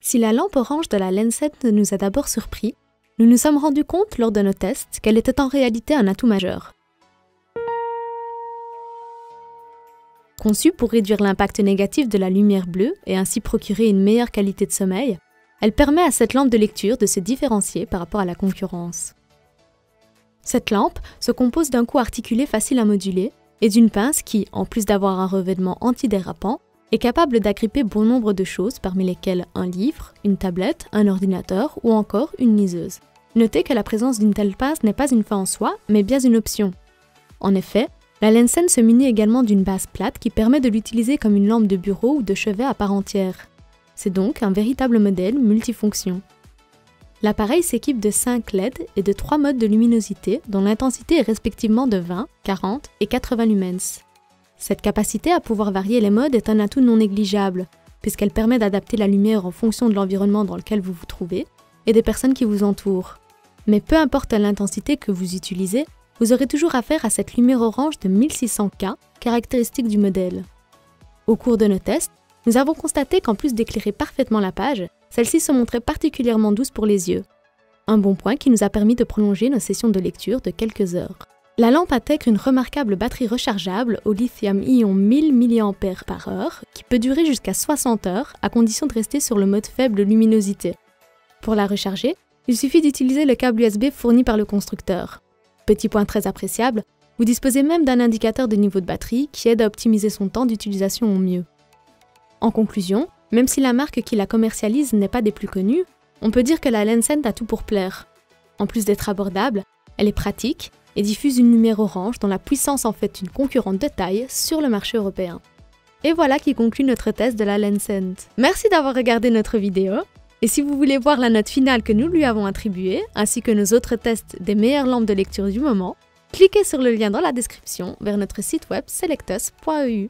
Si la lampe orange de la Lensen nous a d'abord surpris, nous nous sommes rendus compte lors de nos tests qu'elle était en réalité un atout majeur. Conçue pour réduire l'impact négatif de la lumière bleue et ainsi procurer une meilleure qualité de sommeil, elle permet à cette lampe de lecture de se différencier par rapport à la concurrence. Cette lampe se compose d'un cou articulé facile à moduler et d'une pince qui, en plus d'avoir un revêtement antidérapant, est capable d'agripper bon nombre de choses parmi lesquelles un livre, une tablette, un ordinateur ou encore une liseuse. Notez que la présence d'une telle pince n'est pas une fin en soi, mais bien une option. En effet, la Lensen se munit également d'une base plate qui permet de l'utiliser comme une lampe de bureau ou de chevet à part entière. C'est donc un véritable modèle multifonction. L'appareil s'équipe de 5 LED et de 3 modes de luminosité dont l'intensité est respectivement de 20, 40 et 80 lumens. Cette capacité à pouvoir varier les modes est un atout non négligeable, puisqu'elle permet d'adapter la lumière en fonction de l'environnement dans lequel vous vous trouvez et des personnes qui vous entourent. Mais peu importe l'intensité que vous utilisez, vous aurez toujours affaire à cette lumière orange de 1600K, caractéristique du modèle. Au cours de nos tests, nous avons constaté qu'en plus d'éclairer parfaitement la page, celle-ci se montrait particulièrement douce pour les yeux. Un bon point qui nous a permis de prolonger nos sessions de lecture de quelques heures. La lampe intègre une remarquable batterie rechargeable au lithium-ion 1000 mAh qui peut durer jusqu'à 60 heures à condition de rester sur le mode faible luminosité. Pour la recharger, il suffit d'utiliser le câble USB fourni par le constructeur. Petit point très appréciable, vous disposez même d'un indicateur de niveau de batterie qui aide à optimiser son temps d'utilisation au mieux. En conclusion, même si la marque qui la commercialise n'est pas des plus connues, on peut dire que la Lensen a tout pour plaire. En plus d'être abordable, elle est pratique et diffuse une lumière orange dont la puissance en fait une concurrente de taille sur le marché européen. Et voilà qui conclut notre test de la Lensen. Merci d'avoir regardé notre vidéo, et si vous voulez voir la note finale que nous lui avons attribuée, ainsi que nos autres tests des meilleures lampes de lecture du moment, cliquez sur le lien dans la description vers notre site web selectus.eu.